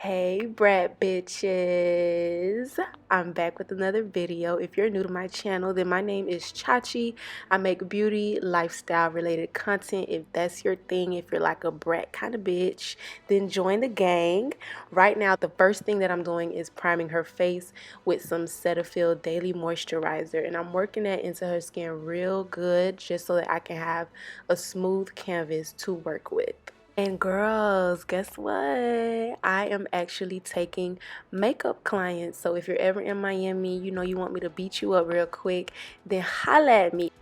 Hey brat bitches, I'm back with another video. If you're new to my channel, then my name is Chachi. I make beauty, lifestyle related content. If that's your thing, if you're like a brat kind of bitch, then join the gang. Right now, the first thing that I'm doing is priming her face with some Cetaphil Daily Moisturizer, and I'm working that into her skin real good just so that I can have a smooth canvas to work with. And girls, guess what? I am actually taking makeup clients. So if you're ever in Miami, you know you want me to beat you up real quick, then holla at me.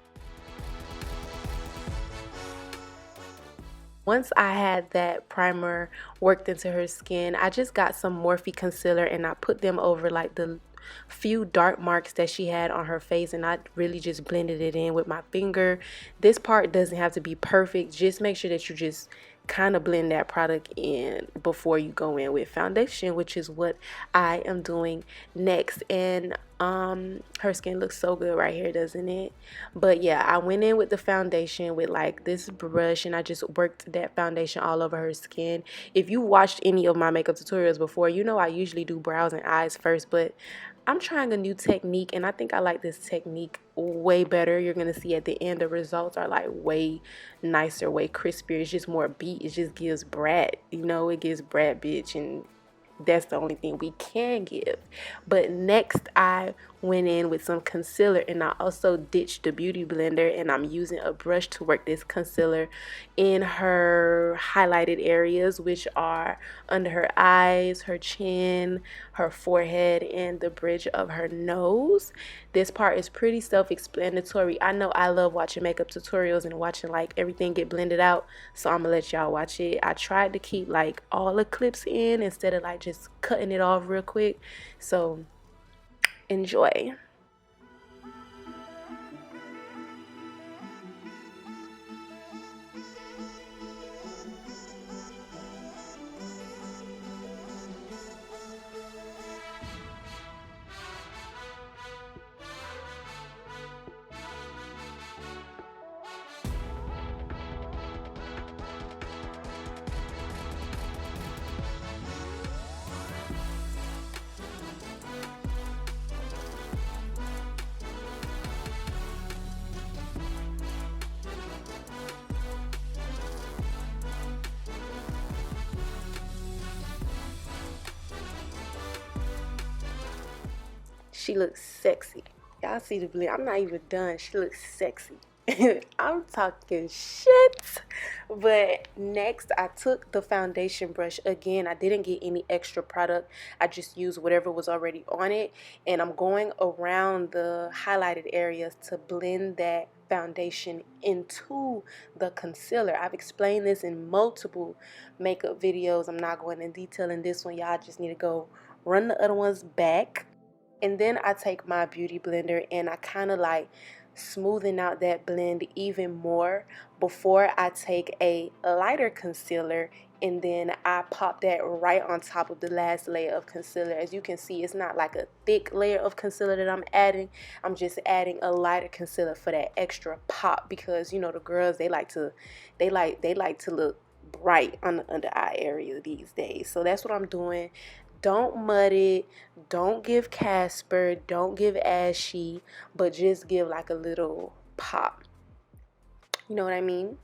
Once I had that primer worked into her skin, I just got some Morphe concealer and I put them over like the few dark marks that she had on her face, and I really just blended it in with my finger. This part doesn't have to be perfect. Just make sure that you just kind of blend that product in before you go in with foundation, which is what I am doing next. And her skin looks so good right here, doesn't it? But yeah, I went in with the foundation with like this brush and I just worked that foundation all over her skin. If you watched any of my makeup tutorials before, you know I usually do brows and eyes first, but I'm trying a new technique and I think I like this technique way better. You're gonna see at the end the results are like way nicer, way crispier. It's just more beat. It just gives brat, you know, it gives brat bitch, and that's the only thing we can give. But next I went in with some concealer and I also ditched the beauty blender and I'm using a brush to work this concealer in her highlighted areas, which are under her eyes, her chin, her forehead, and the bridge of her nose. This part is pretty self-explanatory. I know I love watching makeup tutorials and watching like everything get blended out, so I'm gonna let y'all watch it. I tried to keep like all the clips in instead of like just cutting it off real quick, so enjoy. She looks sexy. Y'all see the blend. I'm not even done. She looks sexy. I'm talking shit. But next I took the foundation brush again. I didn't get any extra product. I just used whatever was already on it, and I'm going around the highlighted areas to blend that foundation into the concealer. I've explained this in multiple makeup videos. I'm not going in detail in this one. Y'all just need to go run the other ones back. And then I take my beauty blender and I kind of like smoothing out that blend even more before I take a lighter concealer, and then I pop that right on top of the last layer of concealer. As you can see, it's not like a thick layer of concealer that I'm adding. I'm just adding a lighter concealer for that extra pop, because you know the girls, they like to look bright on the under eye area these days. So that's what I'm doing. Don't mud it, don't give Casper, don't give ashy, but just give like a little pop. You know what I mean?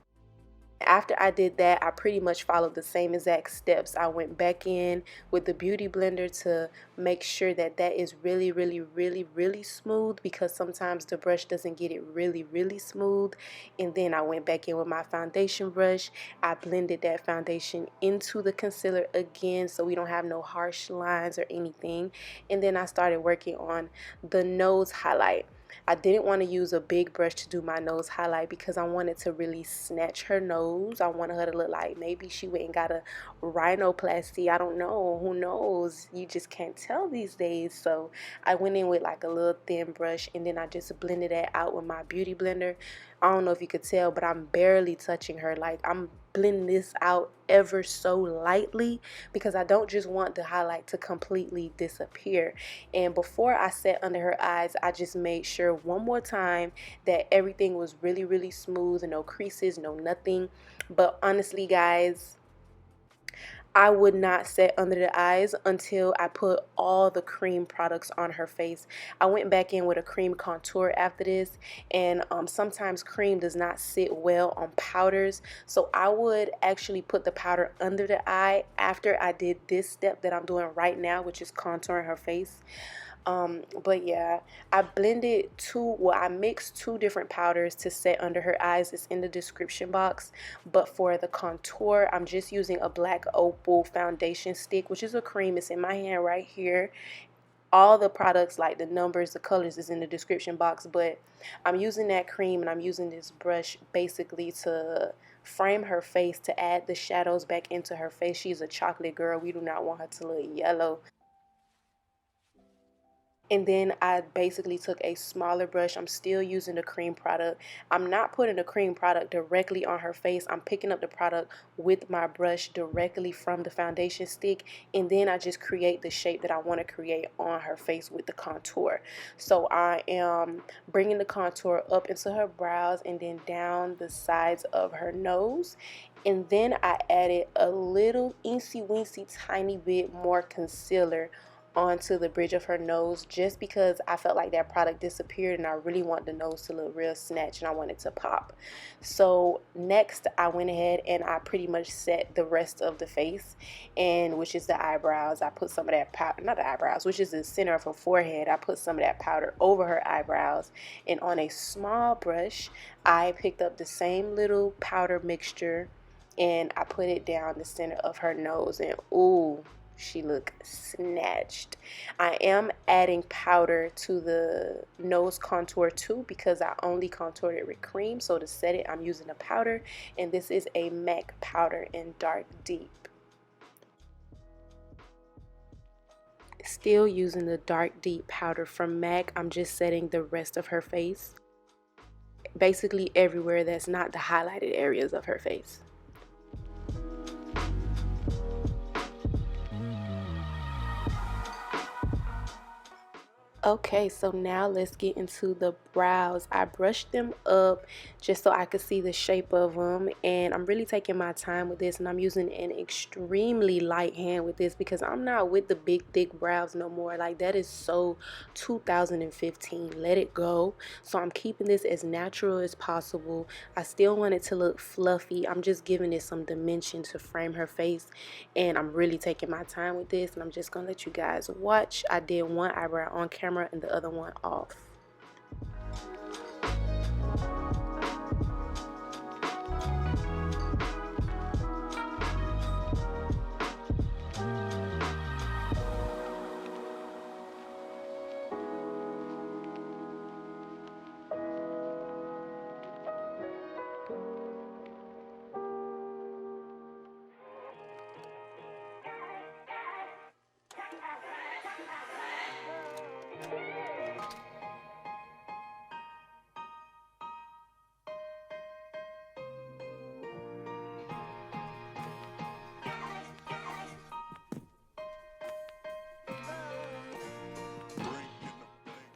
After I did that, I pretty much followed the same exact steps. I went back in with the beauty blender to make sure that that is really, really, really, really smooth, because sometimes the brush doesn't get it really, really smooth. And then I went back in with my foundation brush. I blended that foundation into the concealer again so we don't have no harsh lines or anything. And then I started working on the nose highlight. I didn't want to use a big brush to do my nose highlight because I wanted to really snatch her nose. I wanted her to look like maybe she went and got a rhinoplasty. I don't know. Who knows? You just can't tell these days. So I went in with like a little thin brush and then I just blended that out with my beauty blender. I don't know if you could tell, but I'm barely touching her. Like, I'm blending this out ever so lightly because I don't just want the highlight to completely disappear. And before I set under her eyes, I just made sure one more time that everything was really, really smooth, no creases, no nothing. But honestly, guys, I would not set under the eyes until I put all the cream products on her face. I went back in with a cream contour after this, and sometimes cream does not sit well on powders, so I would actually put the powder under the eye after I did this step that I'm doing right now, which is contouring her face. But yeah, I mixed two different powders to set under her eyes. It's in the description box. But for the contour, I'm just using a black opal foundation stick, which is a cream. It's in my hand right here. All the products, like the numbers, the colors, is in the description box. But I'm using that cream, and I'm using this brush basically to frame her face, to add the shadows back into her face. She's a chocolate girl. We do not want her to look yellow. And then I basically took a smaller brush. I'm still using the cream product. I'm not putting the cream product directly on her face. I'm picking up the product with my brush directly from the foundation stick, and then I just create the shape that I want to create on her face with the contour. So I am bringing the contour up into her brows and then down the sides of her nose. And then I added a little eensy weensy tiny bit more concealer onto the bridge of her nose, just because I felt like that product disappeared and I really want the nose to look real snatched and I want it to pop. So next I went ahead and I pretty much set the rest of the face, and which is the eyebrows. I put some of that powder, not the eyebrows, which is the center of her forehead. I put some of that powder over her eyebrows, and on a small brush I picked up the same little powder mixture and I put it down the center of her nose, and ooh, she look snatched. I am adding powder to the nose contour too, because I only contoured it with cream. So to set it, I'm using a powder, and this is a MAC powder in dark deep. Still using the dark deep powder from MAC, I'm just setting the rest of her face, basically everywhere that's not the highlighted areas of her face. Okay, so now let's get into the brows. I brushed them up just so I could see the shape of them, and I'm really taking my time with this, and I'm using an extremely light hand with this because I'm not with the big thick brows no more. Like, that is so 2015. Let it go. So I'm keeping this as natural as possible. I still want it to look fluffy. I'm just giving it some dimension to frame her face, and I'm really taking my time with this, and I'm just gonna let you guys watch. I did one eyebrow on camera and the other one off.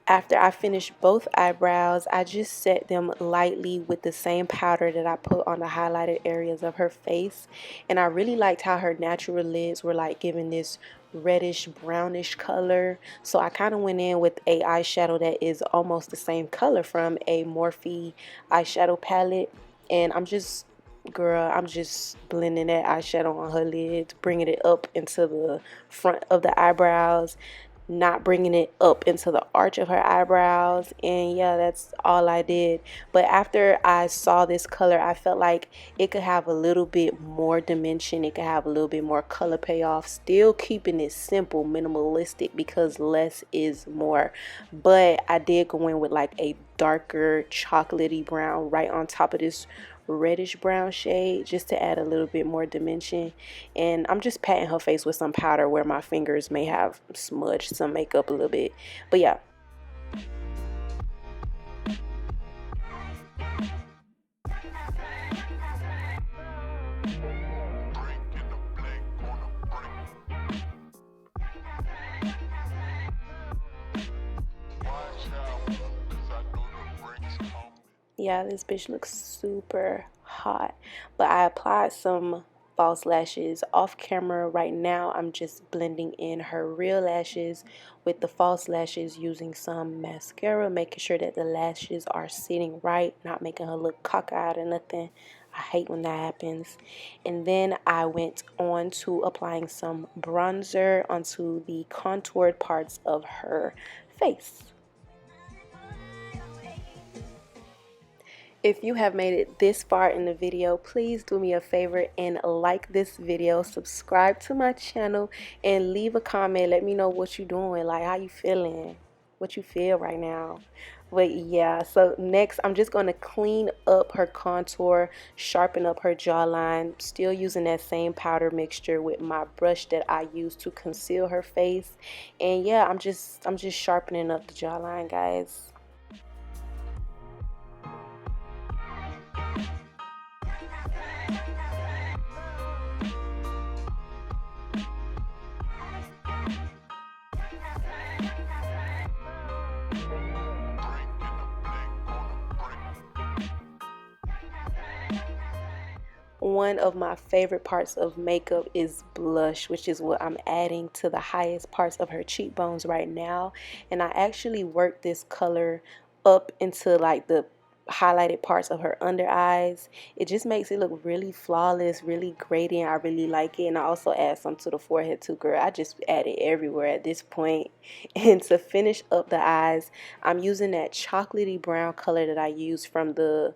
After I finished both eyebrows, I just set them lightly with the same powder that I put on the highlighted areas of her face. And I really liked how her natural lids were like giving this reddish brownish color. So I kind of went in with a eyeshadow that is almost the same color from a Morphe eyeshadow palette. And I'm just blending that eyeshadow on her lids, bringing it up into the front of the eyebrows, not bringing it up into the arch of her eyebrows. And yeah, that's all I did. But after I saw this color, I felt like it could have a little bit more dimension, it could have a little bit more color payoff, still keeping it simple, minimalistic, because less is more. But I did go in with like a darker chocolatey brown right on top of this reddish brown shade, just to add a little bit more dimension. And I'm just patting her face with some powder where my fingers may have smudged some makeup a little bit. But yeah. Yeah, this bitch looks super hot. But I applied some false lashes off camera. Right now I'm just blending in her real lashes with the false lashes using some mascara, making sure that the lashes are sitting right, not making her look cockeyed or nothing. I hate when that happens. And then I went on to applying some bronzer onto the contoured parts of her face. If you have made it this far in the video, please do me a favor and like this video, subscribe to my channel, and leave a comment. Let me know what you're doing, like how you feeling, what you feel right now. But yeah, so next I'm just going to clean up her contour, sharpen up her jawline, still using that same powder mixture with my brush that I used to conceal her face. And yeah, I'm just sharpening up the jawline, guys. One of my favorite parts of makeup is blush, which is what I'm adding to the highest parts of her cheekbones right now. And I actually worked this color up into like the highlighted parts of her under eyes. It just makes it look really flawless, really gradient. I really like it. And I also add some to the forehead too, girl. I just add it everywhere at this point. And to finish up the eyes, I'm using that chocolatey brown color that I used from the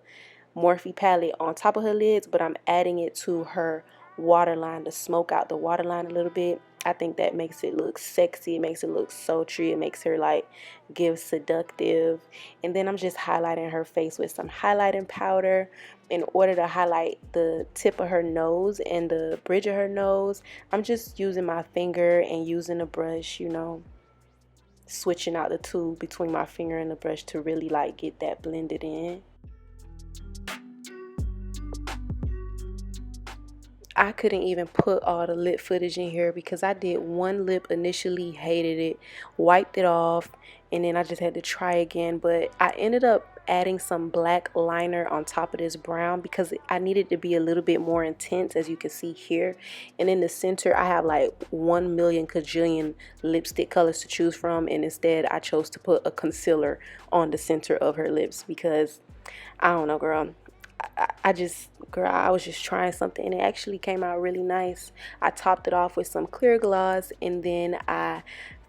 Morphe palette on top of her lids, but I'm adding it to her waterline to smoke out the waterline a little bit. I think that makes it look sexy. It makes it look sultry. It makes her like give seductive. And then I'm just highlighting her face with some highlighting powder in order to highlight the tip of her nose and the bridge of her nose. I'm just using my finger and using a brush, you know, switching out the two between my finger and the brush to really like get that blended in. I couldn't even put all the lip footage in here because I did one lip initially, hated it, wiped it off, and then I just had to try again. But I ended up adding some black liner on top of this brown because I needed to be a little bit more intense, as you can see here. And in the center I have like 1,000,000 kajillion lipstick colors to choose from, and instead I chose to put a concealer on the center of her lips because I don't know, girl. Girl, I was just trying something and it actually came out really nice. I topped it off with some clear gloss, and then I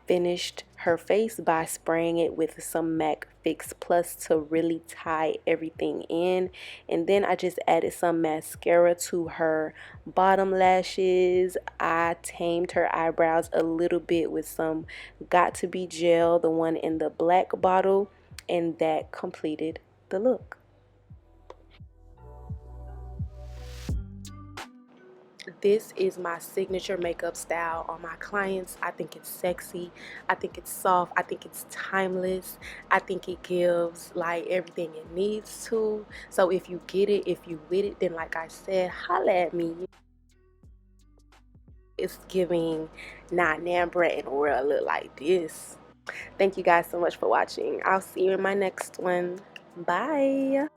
finished her face by spraying it with some MAC Fix Plus to really tie everything in. And then I just added some mascara to her bottom lashes. I tamed her eyebrows a little bit with some Got To Be gel, the one in the black bottle, and that completed the look. This is my signature makeup style on my clients. I think it's sexy. I think it's soft. I think it's timeless. I think it gives like everything it needs to. So if you get it, if you with it, then like I said, holla at me. It's giving not Nan Brat in the world look like this. Thank you guys so much for watching. I'll see you in my next one. Bye.